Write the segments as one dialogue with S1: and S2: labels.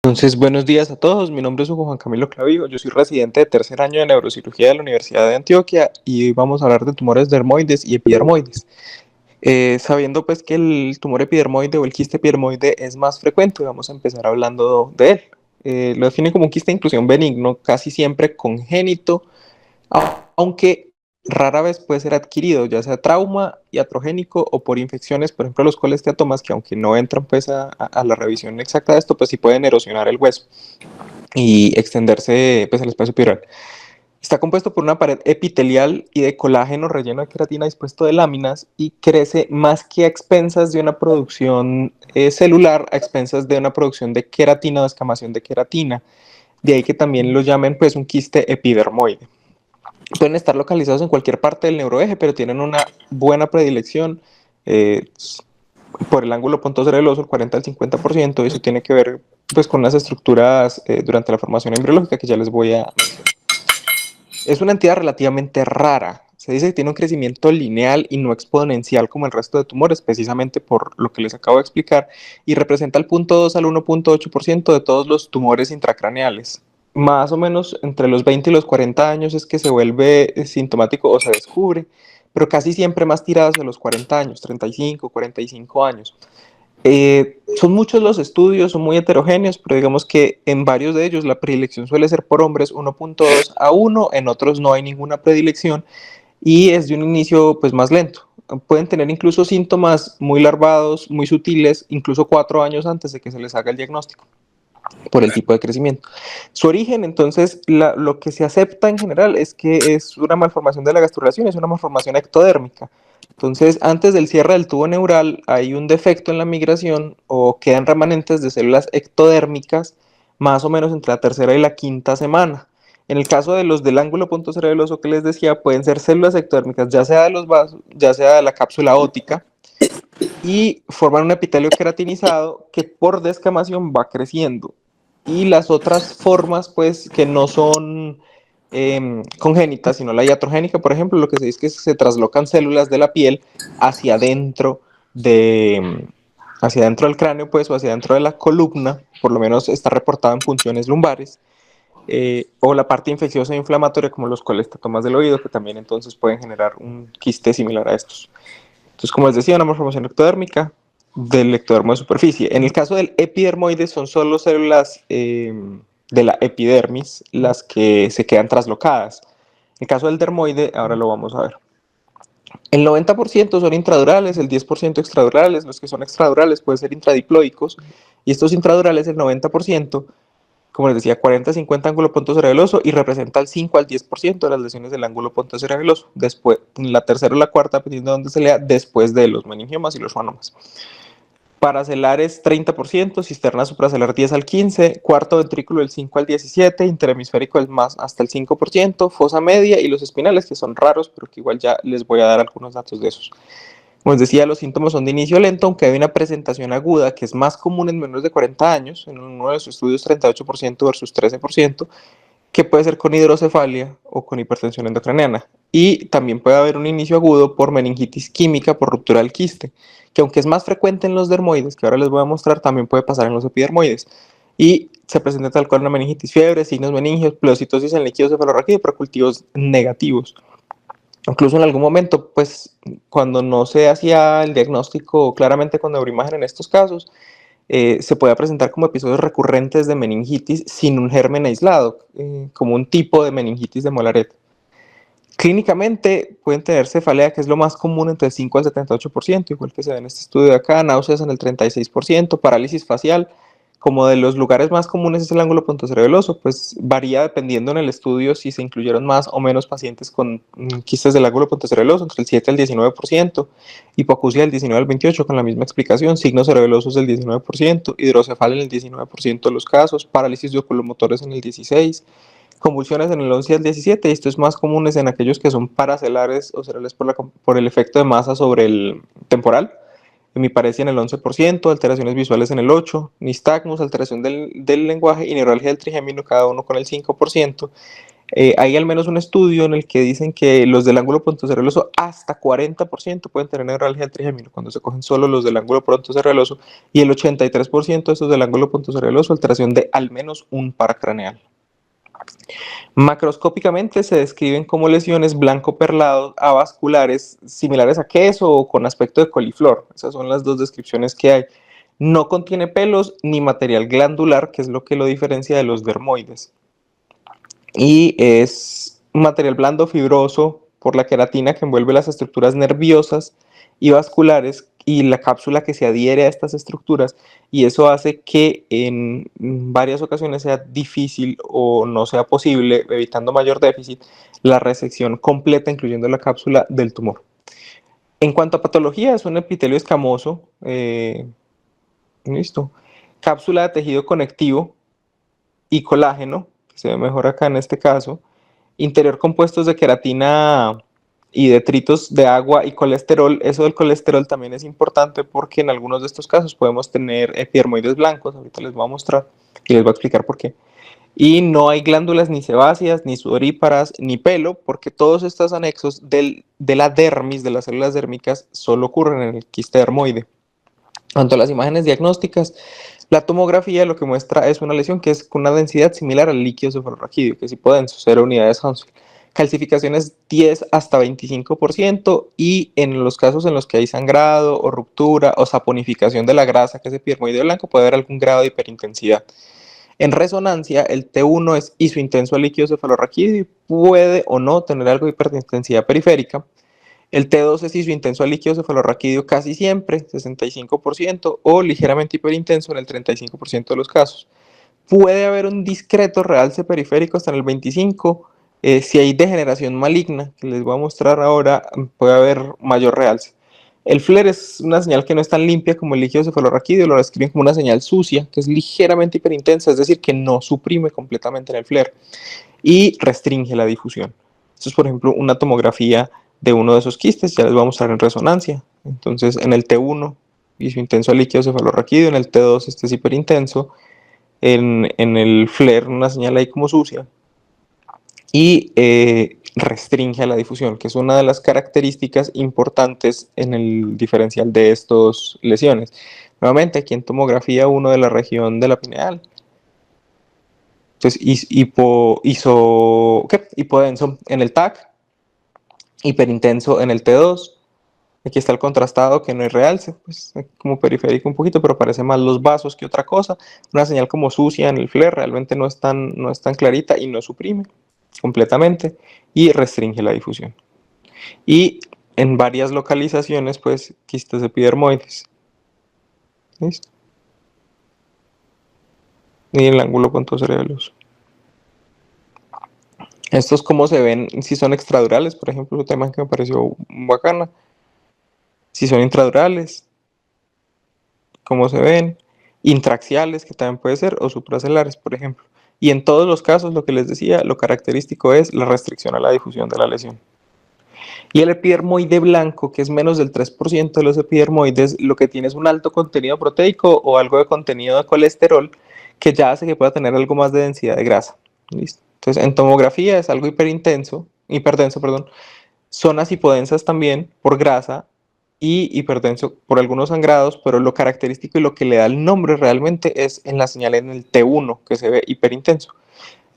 S1: Entonces, buenos días a todos. Mi nombre es Hugo Juan Camilo Clavijo. Yo soy residente de tercer año de neurocirugía de la Universidad de Antioquia y hoy vamos a hablar de tumores dermoides y epidermoides. Sabiendo pues que el tumor epidermoide o el quiste epidermoide es más frecuente, vamos a empezar hablando de él. Lo define como un quiste de inclusión benigno, casi siempre congénito, aunque rara vez puede ser adquirido, ya sea trauma iatrogénico o por infecciones, por ejemplo los colesteatomas, que aunque no entran pues a la revisión exacta de esto, pues sí pueden erosionar el hueso y extenderse pues al espacio epidural. Está compuesto por una pared epitelial y de colágeno relleno de queratina dispuesto de láminas y crece más que a expensas de una producción celular, a expensas de una producción de queratina o descamación de queratina. De ahí que también lo llamen pues un quiste epidermoide. Pueden estar localizados en cualquier parte del neuroeje, pero tienen una buena predilección por el ángulo pontocerebeloso, el 40 al 50%, y eso tiene que ver pues con las estructuras durante la formación embriológica que ya les voy a mencionar. Es una entidad relativamente rara. Se dice que tiene un crecimiento lineal y no exponencial como el resto de tumores, precisamente por lo que les acabo de explicar, y representa el 0.2 al 1.8% de todos los tumores intracraneales. Más o menos entre los 20 y los 40 años es que se vuelve sintomático o se descubre, pero casi siempre más tiradas de los 40 años, 35, 45 años. Son muchos los estudios, son muy heterogéneos, pero digamos que en varios de ellos la predilección suele ser por hombres 1.2 a 1, en otros no hay ninguna predilección y es de un inicio pues más lento. Pueden tener incluso síntomas muy larvados, muy sutiles, incluso 4 años antes de que se les haga el diagnóstico por el tipo de crecimiento. Su origen, entonces, lo que se acepta en general es que es una malformación de la gastrulación, es una malformación ectodérmica. Entonces, antes del cierre del tubo neural hay un defecto en la migración o quedan remanentes de células ectodérmicas más o menos entre la tercera y la quinta semana. En el caso de los del ángulo pontocerebeloso que les decía, pueden ser células ectodérmicas, ya sea de los vasos, ya sea de la cápsula óptica, y forman un epitelio queratinizado que por descamación va creciendo. Y las otras formas, pues, que no son congénitas, sino la iatrogénica, por ejemplo, lo que se dice es que se traslocan células de la piel hacia adentro hacia adentro del cráneo, pues, o hacia adentro de la columna, por lo menos está reportado en punciones lumbares, o la parte infecciosa e inflamatoria, como los colestatomas del oído, que también entonces pueden generar un quiste similar a estos. Entonces, como les decía, una malformación ectodérmica del ectodermo de superficie. En el caso del epidermoide son solo células de la epidermis las que se quedan traslocadas. En el caso del dermoide, ahora lo vamos a ver. El 90% son intradurales, el 10% extradurales. Los que son extradurales pueden ser intradiploicos. Y estos intradurales, el 90%, como les decía, 40-50 ángulo pontocerebeloso y representa el 5 al 10% de las lesiones del ángulo pontocerebeloso. Después, la tercera o la cuarta, dependiendo de dónde se lea, después de los meningiomas y los schwannomas. Paracelares 30%, cisterna supracelar 10 al 15%, cuarto ventrículo del 5 al 17%, interhemisférico el más hasta el 5%, fosa media y los espinales, que son raros, pero que igual ya les voy a dar algunos datos de esos. Como les decía, los síntomas son de inicio lento, aunque hay una presentación aguda que es más común en menores de 40 años, en uno de sus estudios 38% versus 13%, que puede ser con hidrocefalia o con hipertensión endocraniana. Y también puede haber un inicio agudo por meningitis química por ruptura del quiste, que aunque es más frecuente en los dermoides, que ahora les voy a mostrar, también puede pasar en los epidermoides. Y se presenta tal cual una meningitis fiebre, signos meningios, pleocitosis en líquido cefalorraquídeo, pero cultivos negativos. Incluso en algún momento, pues cuando no se hacía el diagnóstico claramente con neuroimagen en estos casos, se puede presentar como episodios recurrentes de meningitis sin un germen aislado, como un tipo de meningitis de Molaret. Clínicamente pueden tener cefalea, que es lo más común, entre el 5 al 78%, igual que se ve en este estudio de acá, náuseas en el 36%, parálisis facial. Como de los lugares más comunes es el ángulo pontocerebeloso, pues varía dependiendo en el estudio si se incluyeron más o menos pacientes con quistes del ángulo pontocerebeloso, entre el 7 al 19%, hipoacusia del 19 al 28% con la misma explicación, signos cerebelosos del 19%, hidrocefalia en el 19% de los casos, parálisis de oculomotores en el 16%, convulsiones en el 11 al 17, y esto es más común en aquellos que son paracelares o cerebrales por el efecto de masa sobre el temporal, hemiparesia en el 11%, alteraciones visuales en el 8%, nistagmus, alteración del lenguaje y neuralgia del trigémino, cada uno con el 5%. Hay al menos un estudio en el que dicen que los del ángulo pontocereloso hasta 40% pueden tener neuralgia del trigémino cuando se cogen solo los del ángulo pontocereloso, y el 83% de esos del ángulo pontocereloso alteración de al menos un par craneal. Macroscópicamente se describen como lesiones blanco-perlado avasculares similares a queso o con aspecto de coliflor. Esas son las dos descripciones que hay. No contiene pelos ni material glandular, que es lo que lo diferencia de los dermoides. Y es un material blando fibroso por la queratina que envuelve las estructuras nerviosas y vasculares y la cápsula que se adhiere a estas estructuras, y eso hace que en varias ocasiones sea difícil o no sea posible, evitando mayor déficit, la resección completa, incluyendo la cápsula del tumor. En cuanto a patología, es un epitelio escamoso, listo, cápsula de tejido conectivo y colágeno, que se ve mejor acá en este caso, interior compuestos de queratina y detritos de agua y colesterol. Eso del colesterol también es importante porque en algunos de estos casos podemos tener epidermoides blancos, ahorita les voy a mostrar y les voy a explicar por qué. Y no hay glándulas ni sebáceas, ni sudoríparas, ni pelo, porque todos estos anexos de la dermis, de las células dérmicas, solo ocurren en el quiste dermoide. Cuanto a las imágenes diagnósticas, la tomografía lo que muestra es una lesión que es con una densidad similar al líquido cefalorraquídeo, que es hipodenso, 0 unidades Hounsfield. Calcificaciones 10 hasta 25%, y en los casos en los que hay sangrado o ruptura o saponificación de la grasa, que es epidermoide blanco, puede haber algún grado de hiperintensidad. En resonancia, el T1 es isointenso al líquido cefalorraquídeo y puede o no tener algo de hiperintensidad periférica. El T2 es isointenso al líquido cefalorraquídeo casi siempre, 65%, o ligeramente hiperintenso en el 35% de los casos. Puede haber un discreto realce periférico hasta en el 25%. Si hay degeneración maligna, que les voy a mostrar ahora, puede haber mayor realce. El FLAIR es una señal que no es tan limpia como el líquido cefalorraquídeo, lo describen como una señal sucia, que es ligeramente hiperintensa, es decir, que no suprime completamente en el FLAIR y restringe la difusión. Esto es, por ejemplo, una tomografía de uno de esos quistes, ya les voy a mostrar en resonancia. Entonces, en el T1, isointenso al líquido cefalorraquídeo, en el T2 este es hiperintenso, en el FLAIR una señal ahí como sucia, y restringe a la difusión, que es una de las características importantes en el diferencial de estas lesiones. Nuevamente, aquí en tomografía 1 de la región de la pineal. Entonces, hipodenso en el TAC, hiperintenso en el T2. Aquí está el contrastado, que no es realce, pues como periférico un poquito, pero parece más los vasos que otra cosa. Una señal como sucia en el FLAIR, realmente no es tan clarita y no suprime completamente y restringe la difusión. Y en varias localizaciones, pues, quistes epidermoides. ¿Listo? Y el ángulo pontocerebeloso. Estos cómo se ven si son extradurales, por ejemplo, otro tema que me pareció bacana. Si son intradurales, cómo se ven, intraxiales, que también puede ser, o supracelares, por ejemplo. Y en todos los casos, lo que les decía, lo característico es la restricción a la difusión de la lesión. Y el epidermoide blanco, que es menos del 3% de los epidermoides, lo que tiene es un alto contenido proteico o algo de contenido de colesterol, que ya hace que pueda tener algo más de densidad de grasa. ¿Listo? Entonces, en tomografía es algo hiperdenso, perdón, zonas hipodensas también por grasa y hiperdenso por algunos sangrados, pero lo característico y lo que le da el nombre realmente es en la señal en el T1, que se ve hiperintenso.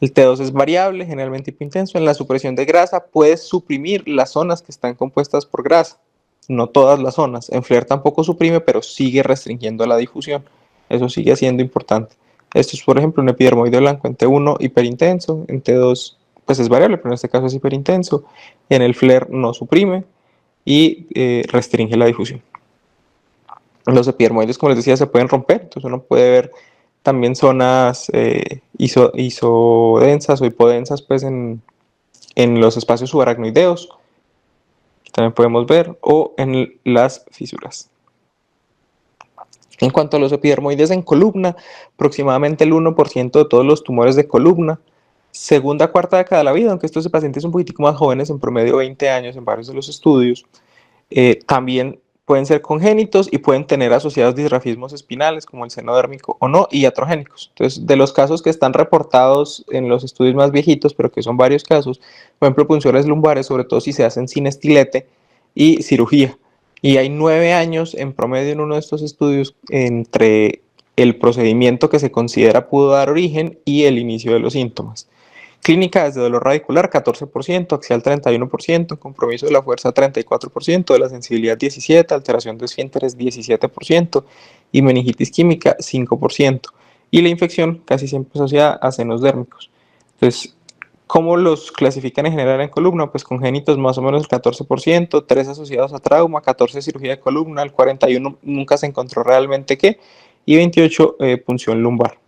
S1: El T2 es variable, generalmente hiperintenso. En la supresión de grasa puedes suprimir las zonas que están compuestas por grasa, no todas las zonas. En FLAIR tampoco suprime, pero sigue restringiendo la difusión. Eso sigue siendo importante. Esto es, por ejemplo, un epidermoide blanco en T1 hiperintenso, en T2 pues es variable, pero en este caso es hiperintenso. En el FLAIR no suprime y restringe la difusión. Los epidermoides, como les decía, se pueden romper, entonces uno puede ver también zonas isodensas o hipodensas pues en los espacios subaracnoideos, que también podemos ver, o en las fisuras. En cuanto a los epidermoides en columna, aproximadamente el 1% de todos los tumores de columna, segunda, cuarta década de la vida, aunque estos pacientes son un poquitico más jóvenes, en promedio 20 años en varios de los estudios, también Pueden ser congénitos y pueden tener asociados disrafismos espinales como el senodérmico o no, y iatrogénicos. Entonces, de los casos que están reportados en los estudios más viejitos, pero que son varios casos, por ejemplo, punciones lumbares, sobre todo si se hacen sin estilete y cirugía. Y hay 9 años en promedio en uno de estos estudios entre el procedimiento que se considera pudo dar origen y el inicio de los síntomas. Clínica desde dolor radicular 14%, axial 31%, compromiso de la fuerza 34%, de la sensibilidad 17%, alteración de esfínteres 17% y meningitis química 5%. Y la infección casi siempre asociada a senos dérmicos. Entonces, ¿cómo los clasifican en general en columna? Pues congénitos más o menos el 14%, 3 asociados a trauma, 14 cirugía de columna, el 41 nunca se encontró realmente qué, y 28 punción lumbar.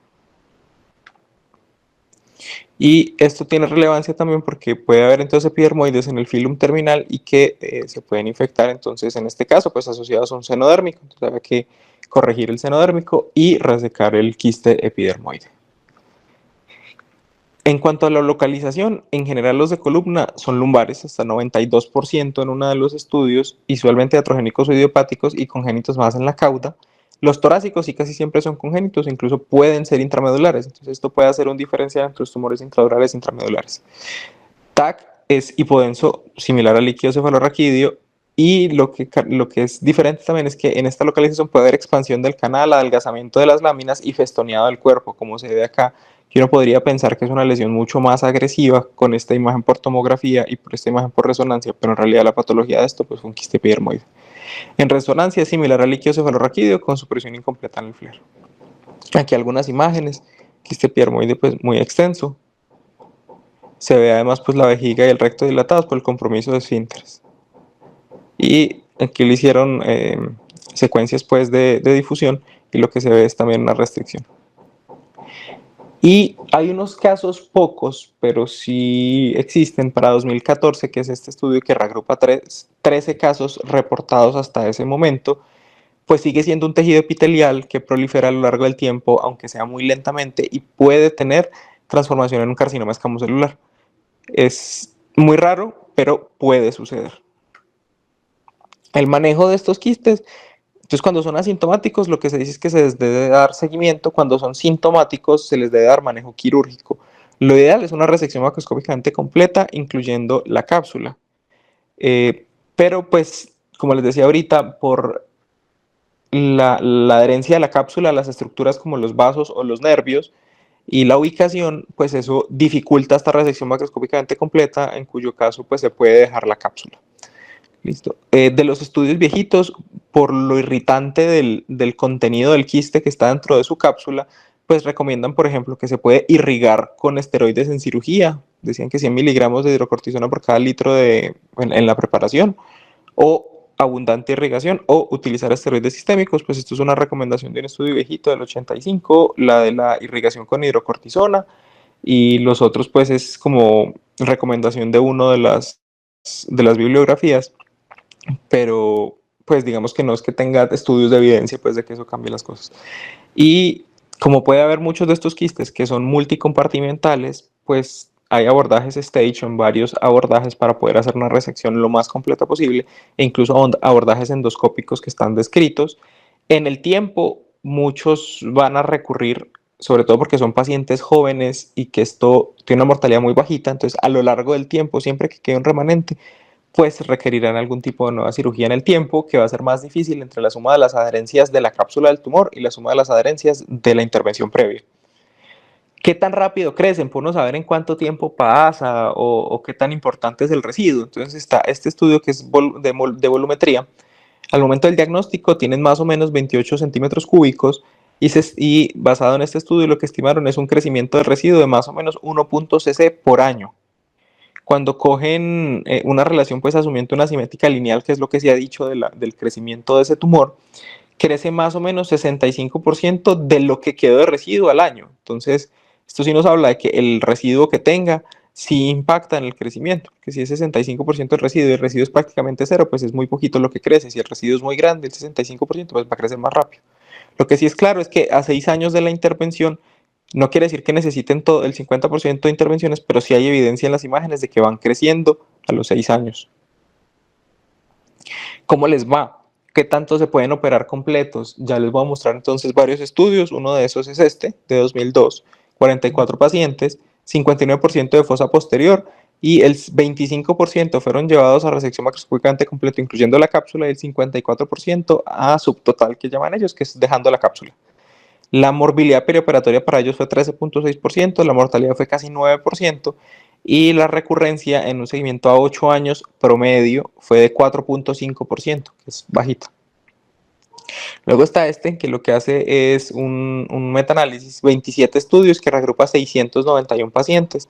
S1: Y esto tiene relevancia también porque puede haber entonces epidermoides en el filum terminal y que se pueden infectar, entonces en este caso pues asociados a un seno dérmico, entonces hay que corregir el seno dérmico y resecar el quiste epidermoide. En cuanto a la localización, en general los de columna son lumbares, hasta 92% en uno de los estudios, usualmente iatrogénicos o idiopáticos y congénitos más en la cauda. Los torácicos sí casi siempre son congénitos, incluso pueden ser intramedulares, entonces esto puede hacer un diferencial entre los tumores intradurales e intramedulares. TAC es hipodenso, similar al líquido cefalorraquídeo, y lo que es diferente también es que en esta localización puede haber expansión del canal, adelgazamiento de las láminas y festoneado del cuerpo, como se ve acá, que uno podría pensar que es una lesión mucho más agresiva con esta imagen por tomografía y por esta imagen por resonancia, pero en realidad la patología de esto pues, fue un quiste epidermoide. En resonancia es similar al líquido cefalorraquídeo con supresión incompleta en el flero. Aquí algunas imágenes, quiste epidermoide pues muy extenso. Se ve además pues la vejiga y el recto dilatados por el compromiso de esfínteres. Y aquí le hicieron secuencias pues de difusión y lo que se ve es también una restricción. Y hay unos casos pocos, pero sí existen para 2014, que es este estudio que reagrupa 13 casos reportados hasta ese momento, pues sigue siendo un tejido epitelial que prolifera a lo largo del tiempo, aunque sea muy lentamente, y puede tener transformación en un carcinoma escamocelular. Es muy raro, pero puede suceder. El manejo de estos quistes, entonces cuando son asintomáticos lo que se dice es que se les debe dar seguimiento, cuando son sintomáticos se les debe dar manejo quirúrgico. Lo ideal es una resección macroscópicamente completa, incluyendo la cápsula. Pero pues, como les decía ahorita, por la adherencia de la cápsula a las estructuras como los vasos o los nervios, y la ubicación, pues eso dificulta esta resección macroscópicamente completa, en cuyo caso pues se puede dejar la cápsula. Listo. De los estudios viejitos, por lo irritante del contenido del quiste que está dentro de su cápsula, pues recomiendan, por ejemplo, que se puede irrigar con esteroides en cirugía. Decían que 100 miligramos de hidrocortisona por cada litro en la preparación, o abundante irrigación, o utilizar esteroides sistémicos. Pues esto es una recomendación de un estudio viejito del 85, la de la irrigación con hidrocortisona, y los otros pues es como recomendación de uno de las bibliografías, pero pues digamos que no es que tenga estudios de evidencia pues de que eso cambie las cosas. Y como puede haber muchos de estos quistes que son multicompartimentales, pues hay abordajes stage, en varios abordajes para poder hacer una resección lo más completa posible, e incluso abordajes endoscópicos que están descritos. En el tiempo, muchos van a recurrir, sobre todo porque son pacientes jóvenes y que esto tiene una mortalidad muy bajita, entonces a lo largo del tiempo, siempre que quede un remanente, pues requerirán algún tipo de nueva cirugía en el tiempo, que va a ser más difícil entre la suma de las adherencias de la cápsula del tumor y la suma de las adherencias de la intervención previa. ¿Qué tan rápido crecen? Por no saber en cuánto tiempo pasa o qué tan importante es el residuo. Entonces está este estudio que es de volumetría. Al momento del diagnóstico tienen más o menos 28 centímetros cúbicos y basado en este estudio lo que estimaron es un crecimiento del residuo de más o menos 1.0 cc por año. Cuando cogen una relación, pues asumiendo una simétrica lineal, que es lo que se ha dicho del crecimiento de ese tumor, crece más o menos 65% de lo que quedó de residuo al año. Entonces, esto sí nos habla de que el residuo que tenga sí impacta en el crecimiento, que si es 65% del residuo y el residuo es prácticamente cero, pues es muy poquito lo que crece. Si el residuo es muy grande, el 65%, pues va a crecer más rápido. Lo que sí es claro es que a 6 años de la intervención, no quiere decir que necesiten todo el 50% de intervenciones, pero sí hay evidencia en las imágenes de que van creciendo a los 6 años. ¿Cómo les va? ¿Qué tanto se pueden operar completos? Ya les voy a mostrar entonces varios estudios. Uno de esos es este, de 2002, 44 pacientes, 59% de fosa posterior y el 25% fueron llevados a resección macroscópicamente completa, incluyendo la cápsula, y el 54% a subtotal, que llaman ellos, que es dejando la cápsula. La morbilidad perioperatoria para ellos fue 13.6%, la mortalidad fue casi 9% y la recurrencia en un seguimiento a 8 años promedio fue de 4.5%, que es bajita. Luego está este, que lo que hace es un metaanálisis, 27 estudios que regrupa 691 pacientes.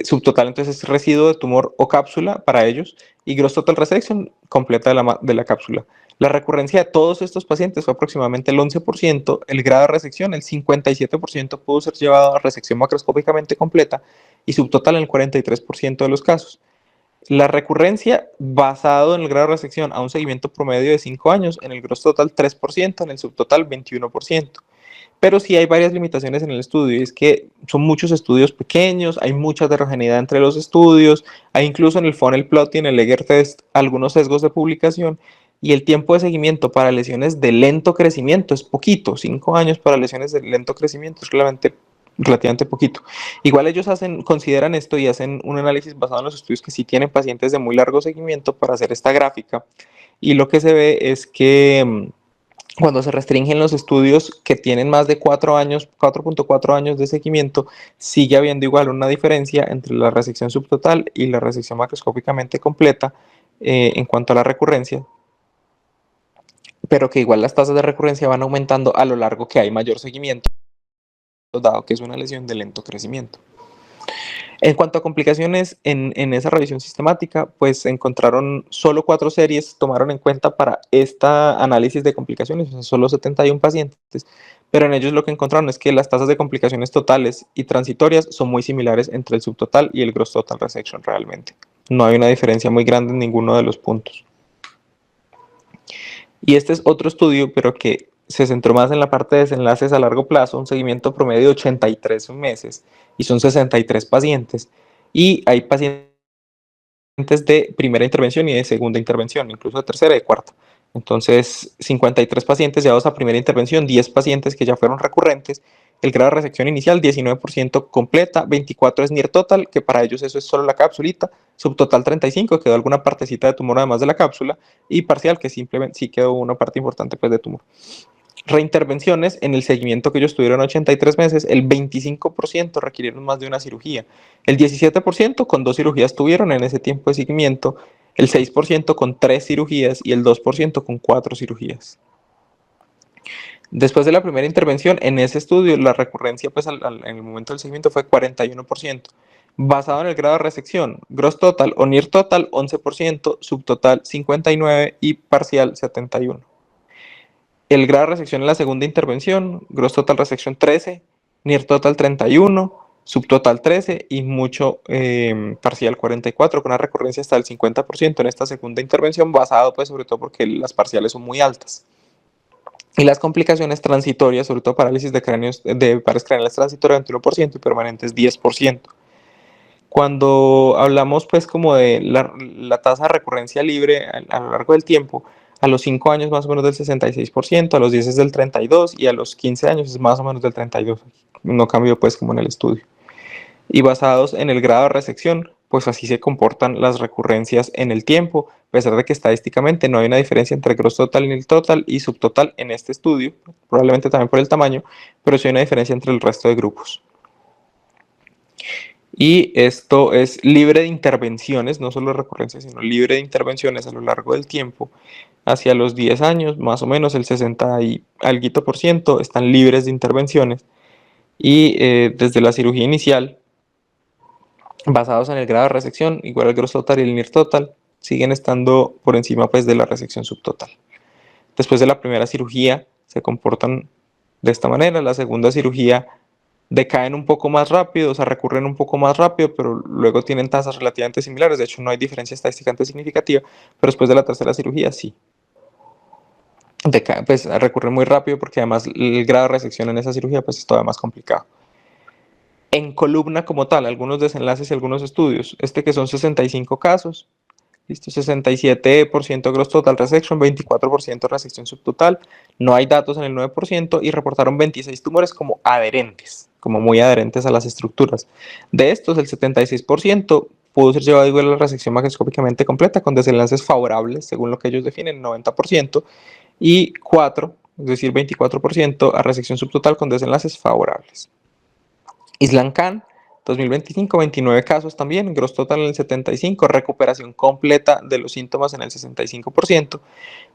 S1: Subtotal entonces es residuo de tumor o cápsula para ellos y gross total resection completa de la cápsula. La recurrencia de todos estos pacientes fue aproximadamente el 11%, el grado de resección el 57% pudo ser llevado a resección macroscópicamente completa y subtotal en el 43% de los casos. La recurrencia basado en el grado de resección a un seguimiento promedio de 5 años, en el gross total 3%, en el subtotal 21%. Pero sí hay varias limitaciones en el estudio, y es que son muchos estudios pequeños, hay mucha heterogeneidad entre los estudios, hay incluso en el funnel plot y en el Egger test algunos sesgos de publicación, y el tiempo de seguimiento para lesiones de lento crecimiento es poquito, 5 años para lesiones de lento crecimiento es relativamente poquito. Igual ellos consideran esto y hacen un análisis basado en los estudios que sí tienen pacientes de muy largo seguimiento para hacer esta gráfica, y lo que se ve es que cuando se restringen los estudios que tienen más de 4 años, 4.4 años de seguimiento, sigue habiendo igual una diferencia entre la resección subtotal y la resección macroscópicamente completa en cuanto a la recurrencia, pero que igual las tasas de recurrencia van aumentando a lo largo que hay mayor seguimiento, dado que es una lesión de lento crecimiento. En cuanto a complicaciones en esa revisión sistemática, pues encontraron solo 4 series, tomaron en cuenta para este análisis de complicaciones, o sea, solo 71 pacientes, pero en ellos lo que encontraron es que las tasas de complicaciones totales y transitorias son muy similares entre el subtotal y el gross total resection realmente. No hay una diferencia muy grande en ninguno de los puntos. Y este es otro estudio, pero que se centró más en la parte de desenlaces a largo plazo, un seguimiento promedio de 83 meses, y son 63 pacientes. Y hay pacientes de primera intervención y de segunda intervención, incluso de tercera y de cuarta. Entonces, 53 pacientes llevados a primera intervención, 10 pacientes que ya fueron recurrentes. El grado de resección inicial, 19% completa, 24 es near total, que para ellos eso es solo la capsulita, subtotal 35, quedó alguna partecita de tumor además de la cápsula, y parcial, que simplemente sí quedó una parte importante pues, de tumor. Reintervenciones, en el seguimiento que ellos tuvieron 83 meses, el 25% requirieron más de una cirugía, el 17% con 2 cirugías tuvieron en ese tiempo de seguimiento, el 6% con 3 cirugías y el 2% con 4 cirugías. Después de la primera intervención, en ese estudio, la recurrencia pues, en el momento del seguimiento fue 41%. Basado en el grado de resección, gross total o near total 11%, subtotal 59% y parcial 71%. El grado de resección en la segunda intervención, gross total resección 13, near total 31, subtotal 13 y mucho parcial 44, con una recurrencia hasta el 50% en esta segunda intervención, basado pues sobre todo porque las parciales son muy altas. Y las complicaciones transitorias, sobre todo parálisis de pares craneales transitorias 21% y permanentes 10%. Cuando hablamos pues como de la tasa de recurrencia libre a lo largo del tiempo, a los 5 años más o menos del 66%, a los 10 es del 32% y a los 15 años es más o menos del 32%. No cambió pues como en el estudio. Y basados en el grado de resección, pues así se comportan las recurrencias en el tiempo, a pesar de que estadísticamente no hay una diferencia entre gross total, nil total y subtotal en este estudio, probablemente también por el tamaño, pero sí hay una diferencia entre el resto de grupos. Y esto es libre de intervenciones, no solo recurrencias, sino libre de intervenciones a lo largo del tiempo. Hacia los 10 años, más o menos el 60 y algo por ciento están libres de intervenciones. Y desde la cirugía inicial, basados en el grado de resección, igual el gross total y el near total, siguen estando por encima pues, de la resección subtotal. Después de la primera cirugía se comportan de esta manera, la segunda cirugía decaen un poco más rápido, o sea, recurren un poco más rápido, pero luego tienen tasas relativamente similares, de hecho no hay diferencia estadísticamente significativa, pero después de la tercera cirugía sí. Pues recurre muy rápido porque además el grado de resección en esa cirugía pues es todavía más complicado. En columna como tal, algunos desenlaces y algunos estudios, que son 65 casos, Listo, 67% gross total resection, 24% resección subtotal. No hay datos en el 9% y reportaron 26 tumores como adherentes, como muy adherentes a las estructuras. De estos, el 76% pudo ser llevado igual a la resección macroscópicamente completa con desenlaces favorables, según lo que ellos definen, 90%, y 4, es decir, 24% a resección subtotal con desenlaces favorables. Islam Khan, 2025, 29 casos también, gross total en el 75%, recuperación completa de los síntomas en el 65%,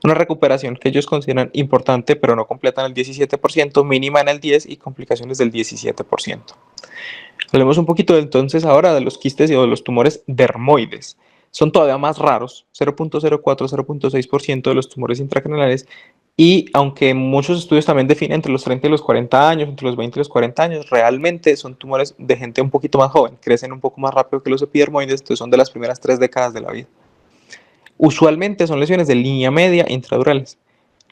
S1: una recuperación que ellos consideran importante pero no completa en el 17%, mínima en el 10% y complicaciones del 17%. Hablemos un poquito entonces ahora de los quistes y de los tumores dermoides. Son todavía más raros, 0.04-0.6% de los tumores intracraneales, y aunque muchos estudios también definen entre los 30 y los 40 años, entre los 20 y los 40 años, realmente son tumores de gente un poquito más joven, crecen un poco más rápido que los epidermoides, entonces son de las primeras 3 décadas de la vida. Usualmente son lesiones de línea media intradurales.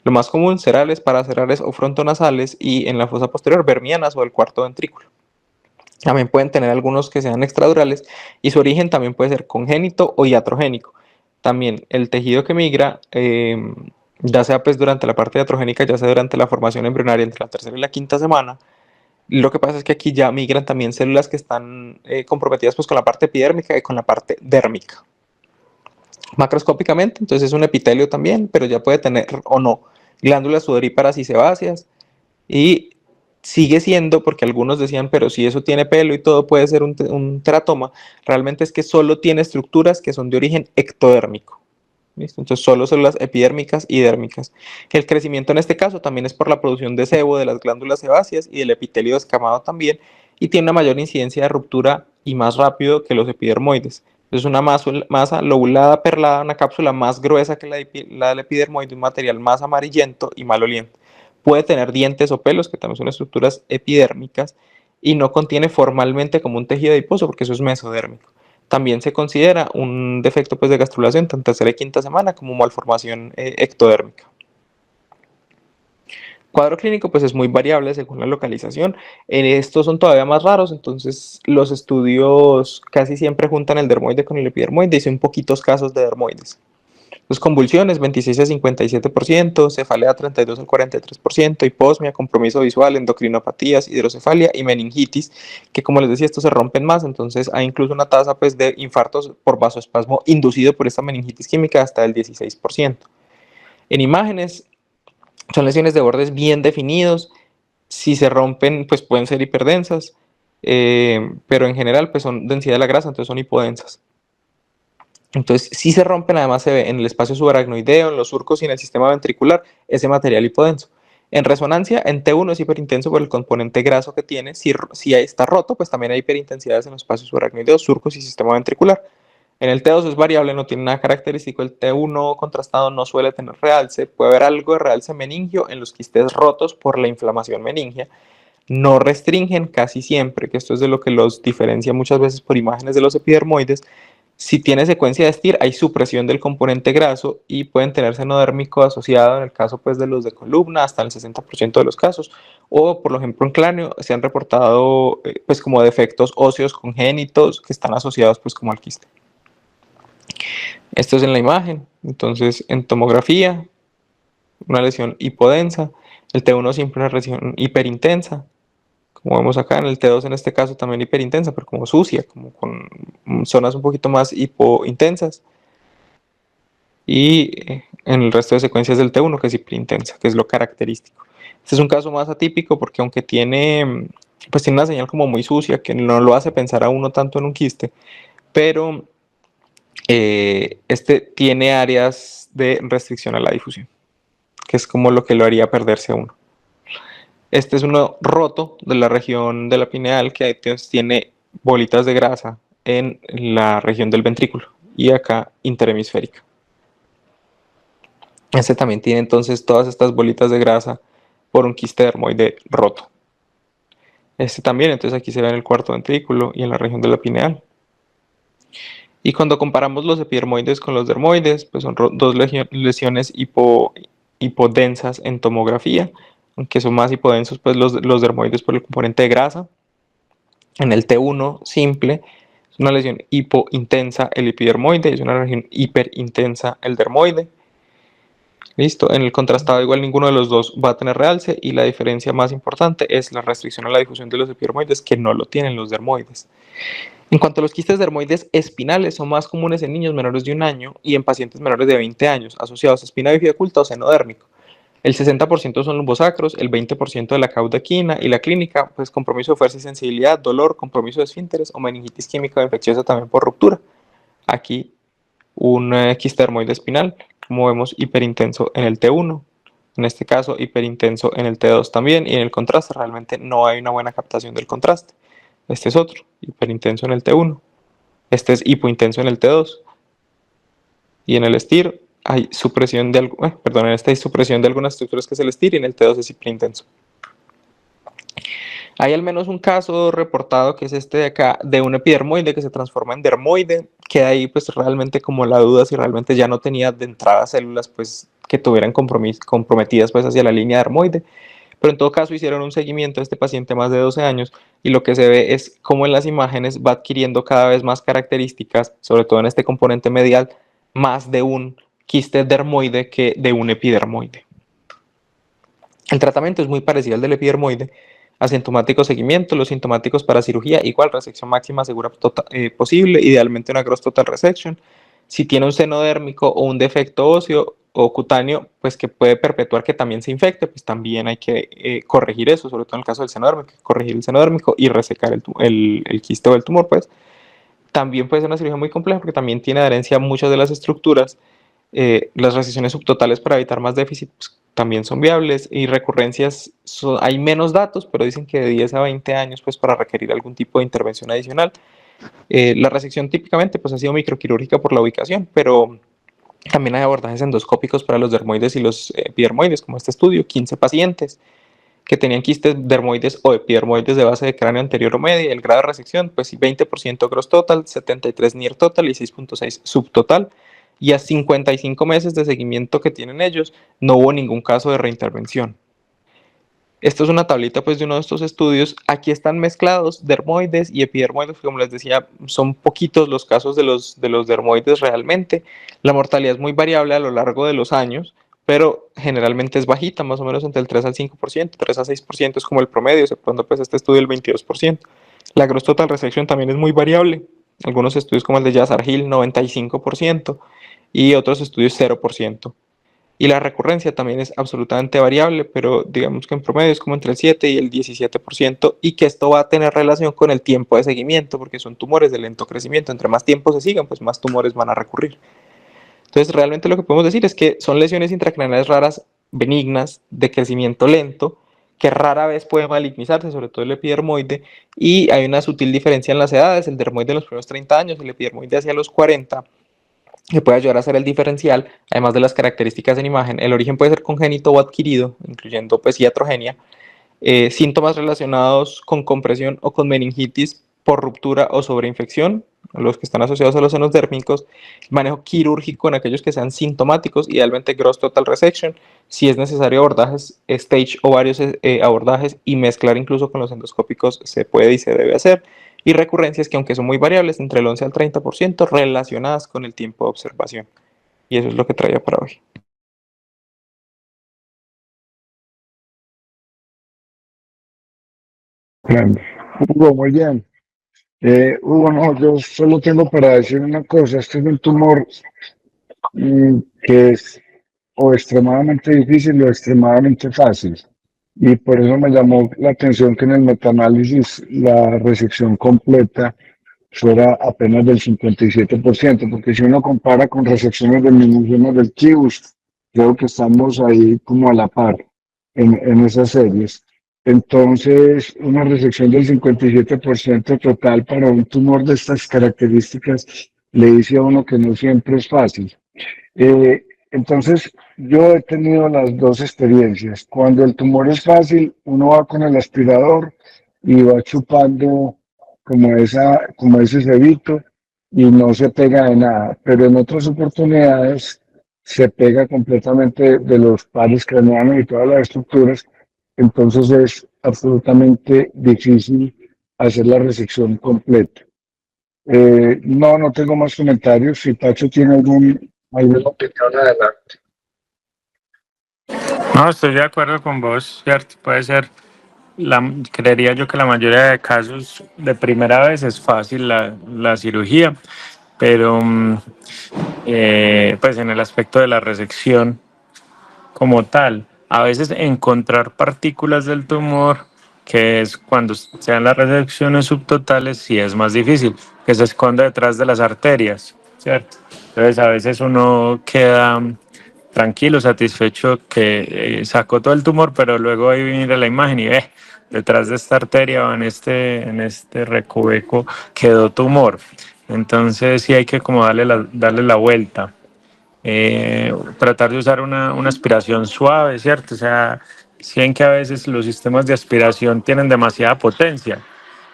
S1: Lo más común, cerales, paracerales o frontonasales, y en la fosa posterior, vermianas o del cuarto ventrículo. También pueden tener algunos que sean extradurales y su origen también puede ser congénito o iatrogénico. También el tejido que migra, ya sea pues durante la parte iatrogénica, ya sea durante la formación embrionaria entre la tercera y la quinta semana. Lo que pasa es que aquí ya migran también células que están comprometidas pues con la parte epidérmica y con la parte dérmica. Macroscópicamente, entonces es un epitelio también, pero ya puede tener o no glándulas sudoríparas y sebáceas, y sigue siendo, porque algunos decían, pero si eso tiene pelo y todo puede ser un teratoma, realmente es que solo tiene estructuras que son de origen ectodérmico. ¿Listo? Entonces solo células epidérmicas y dérmicas. El crecimiento en este caso también es por la producción de sebo de las glándulas sebáceas y del epitelio descamado también, y tiene una mayor incidencia de ruptura y más rápido que los epidermoides. Es una masa lobulada perlada, una cápsula más gruesa que la del epidermoide, un material más amarillento y maloliente. Puede tener dientes o pelos, que también son estructuras epidérmicas, y no contiene formalmente como un tejido adiposo, porque eso es mesodérmico. También se considera un defecto pues, de gastrulación tanto tercera y quinta semana como malformación ectodérmica. Cuadro clínico pues es muy variable según la localización. Estos son todavía más raros, entonces los estudios casi siempre juntan el dermoide con el epidermoide y son poquitos casos de dermoides. Las convulsiones, 26 a 57%, cefalea 32 al 43%, hiposmia, compromiso visual, endocrinopatías, hidrocefalia y meningitis, que como les decía, estos se rompen más, entonces hay incluso una tasa pues, de infartos por vasoespasmo inducido por esta meningitis química hasta el 16%. En imágenes, son lesiones de bordes bien definidos, si se rompen pues pueden ser hiperdensas, pero en general pues son densidad de la grasa, entonces son hipodensas. Entonces, si se rompen, además se ve en el espacio subaracnoideo, en los surcos y en el sistema ventricular ese material hipodenso. En resonancia, en T1 es hiperintenso por el componente graso que tiene. Si está roto, pues también hay hiperintensidades en los espacios subaracnoideos, surcos y sistema ventricular. En el T2 es variable, no tiene nada característico. El T1 contrastado no suele tener realce. Puede haber algo de realce meningio en los quistes rotos por la inflamación meningia. No restringen casi siempre, que esto es de lo que los diferencia muchas veces por imágenes de los epidermoides. Si tiene secuencia de STIR, hay supresión del componente graso y pueden tener seno dérmico asociado en el caso pues, de los de columna, hasta el 60% de los casos. O, por ejemplo, en cráneo se han reportado pues, como defectos óseos congénitos que están asociados pues, como al quiste. Esto es en la imagen. Entonces, en tomografía, una lesión hipodensa. El T1 siempre una lesión hiperintensa. Como vemos acá en el T2 en este caso también hiperintensa, pero como sucia, como con zonas un poquito más hipointensas. Y en el resto de secuencias del T1 que es hiperintensa, que es lo característico. Este es un caso más atípico porque aunque tiene, pues tiene una señal como muy sucia que no lo hace pensar a uno tanto en un quiste, pero este tiene áreas de restricción a la difusión, que es como lo que lo haría perderse a uno. Este es uno roto de la región de la pineal que tiene bolitas de grasa en la región del ventrículo y acá interhemisférica. Este también tiene entonces todas estas bolitas de grasa por un quiste dermoide roto. Este también, entonces aquí se ve en el cuarto ventrículo y en la región de la pineal. Y cuando comparamos los epidermoides con los dermoides, pues son dos lesiones hipodensas en tomografía, aunque son más hipodensos pues los dermoides por el componente de grasa. En el T1 simple una lesión hipointensa el epidermoide, es una lesión hiperintensa el dermoide. Listo, en el contrastado igual ninguno de los dos va a tener realce y la diferencia más importante es la restricción a la difusión de los epidermoides que no lo tienen los dermoides. En cuanto a los quistes dermoides espinales, son más comunes en niños menores de 1 año y en pacientes menores de 20 años, asociados a espina bífida oculta o seno dérmico. El 60% son lumbosacros, el 20% de la caudaquina y la clínica, pues compromiso de fuerza y sensibilidad, dolor, compromiso de esfínteres o meningitis química o infecciosa también por ruptura. Aquí un quiste dermoide espinal, como vemos, hiperintenso en el T1, en este caso hiperintenso en el T2 también, y en el contraste realmente no hay una buena captación del contraste. Este es otro, hiperintenso en el T1, este es hipointenso en el T2, y en el STIR hay supresión de en esta hay supresión de algunas estructuras que es el STIR y en el T2 es hiperintenso. Hay al menos un caso reportado que es este de acá, de un epidermoide que se transforma en dermoide. Queda ahí pues realmente como la duda si realmente ya no tenía de entrada células pues que tuvieran comprometidas pues hacia la línea dermoide. Pero en todo caso hicieron un seguimiento a este paciente más de 12 años y lo que se ve es cómo en las imágenes va adquiriendo cada vez más características, sobre todo en este componente medial, más de un quiste dermoide que de un epidermoide. El tratamiento es muy parecido al del epidermoide, asintomático seguimiento, los sintomáticos para cirugía, igual resección máxima segura posible, idealmente una gross total resection. Si tiene un seno dérmico o un defecto óseo o cutáneo, pues que puede perpetuar que también se infecte, pues también hay que corregir eso, sobre todo en el caso del seno dérmico, corregir el seno dérmico y resecar el quiste o el tumor, pues. También puede ser una cirugía muy compleja porque también tiene adherencia a muchas de las estructuras. Las resecciones subtotales para evitar más déficit pues, también son viables y recurrencias hay menos datos, pero dicen que de 10 a 20 años pues para requerir algún tipo de intervención adicional. La resección típicamente pues ha sido microquirúrgica por la ubicación, pero también hay abordajes endoscópicos para los dermoides y los epidermoides, como este estudio, 15 pacientes que tenían quistes dermoides o epidermoides de base de cráneo anterior o media. El grado de resección, pues 20% gross total, 73 near total y 6.6 subtotal. Y a 55 meses de seguimiento que tienen ellos, no hubo ningún caso de reintervención. Esto es una tablita pues de uno de estos estudios. Aquí están mezclados dermoides y epidermoides, como les decía, son poquitos los casos de los dermoides realmente. La mortalidad es muy variable a lo largo de los años, pero generalmente es bajita, más o menos entre el 3 al 5%, 3 a 6% es como el promedio, exceptuando pues este estudio el 22%. La gross total resection también es muy variable. Algunos estudios como el de Yazar Hill, 95%, y otros estudios 0%. Y la recurrencia también es absolutamente variable, pero digamos que en promedio es como entre el 7 y el 17%, y que esto va a tener relación con el tiempo de seguimiento, porque son tumores de lento crecimiento. Entre más tiempo se sigan, pues más tumores van a recurrir. Entonces, realmente lo que podemos decir es que son lesiones intracraneales raras, benignas, de crecimiento lento, que rara vez puede malignizarse, sobre todo el epidermoide, y hay una sutil diferencia en las edades, el dermoide en los primeros 30 años, el epidermoide hacia los 40, que puede ayudar a ser el diferencial, además de las características en imagen. El origen puede ser congénito o adquirido, incluyendo pues iatrogenia, síntomas relacionados con compresión o con meningitis por ruptura o sobreinfección, los que están asociados a los senos dérmicos, manejo quirúrgico en aquellos que sean sintomáticos, idealmente gross total resection, si es necesario abordajes, stage o varios abordajes y mezclar incluso con los endoscópicos se puede y se debe hacer, y recurrencias que aunque son muy variables, entre el 11 al 30% relacionadas con el tiempo de observación. Y eso es lo que traía para hoy.
S2: Grande. Hugo, muy bien. Hugo, no, yo solo tengo para decir una cosa. Este es un tumor que es o extremadamente difícil o extremadamente fácil. Y por eso me llamó la atención que en el metaanálisis la resección completa fuera apenas del 57%, porque si uno compara con resecciones del mismo del Kibus, creo que estamos ahí como a la par en esas series. Entonces, una resección del 57% total para un tumor de estas características le dice a uno que no siempre es fácil. Entonces, yo he tenido las dos experiencias. Cuando el tumor es fácil, uno va con el aspirador y va chupando como ese cebito y no se pega de nada. Pero en otras oportunidades se pega completamente de los pares craneanos y todas las estructuras. Entonces es absolutamente difícil hacer la resección completa. No, no tengo más comentarios. Si Pacho tiene alguna opinión, adelante.
S3: No, estoy de acuerdo con vos, ¿cierto? Puede ser, creería yo que la mayoría de casos de primera vez es fácil la cirugía, pero pues en el aspecto de la resección como tal, a veces encontrar partículas del tumor, que es cuando sean las resecciones subtotales, sí es más difícil, que se esconde detrás de las arterias, ¿cierto? Entonces a veces uno queda tranquilo, satisfecho que sacó todo el tumor, pero luego ahí mira la imagen y ve, detrás de esta arteria o en este recoveco quedó tumor. Entonces sí hay que como darle la vuelta. Tratar de usar una aspiración suave, ¿cierto? O sea, si que a veces los sistemas de aspiración tienen demasiada potencia.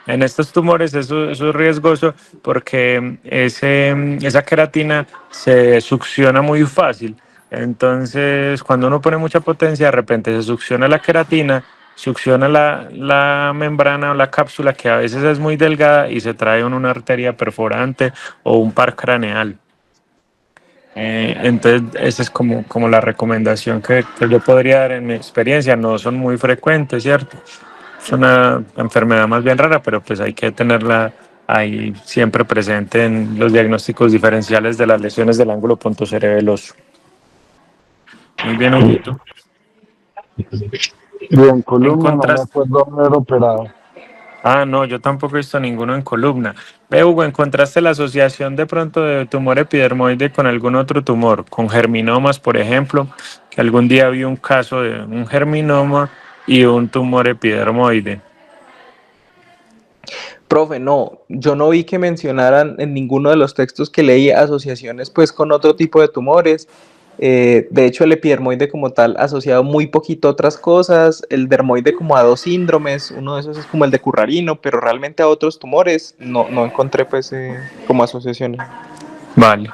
S3: En estos tumores eso es riesgoso porque esa queratina se succiona muy fácil. Entonces, cuando uno pone mucha potencia, de repente se succiona la queratina, succiona la membrana o la cápsula, que a veces es muy delgada y se trae una arteria perforante o un par craneal. Entonces, esa es como la recomendación que yo podría dar en mi experiencia. No son muy frecuentes, ¿cierto? Es una enfermedad más bien rara, pero pues hay que tenerla ahí siempre presente en los diagnósticos diferenciales de las lesiones del ángulo pontocerebeloso. Muy bien, Huguito.
S2: Bien, columna no me
S3: ¿Encontraste?
S2: acuerdo haber operado.
S3: Ah, no, yo tampoco he visto ninguno en columna. Ve, Hugo, ¿encontraste la asociación de pronto de tumor epidermoide con algún otro tumor? Con germinomas, por ejemplo, que algún día vi un caso de un germinoma y un tumor epidermoide.
S1: Profe, no, yo no vi que mencionaran en ninguno de los textos que leí asociaciones pues con otro tipo de tumores. De hecho, el epidermoide como tal asociado muy poquito a otras cosas, el dermoide como a dos síndromes, uno de esos es como el de Currarino, pero realmente a otros tumores no encontré pues como asociaciones.
S3: Vale.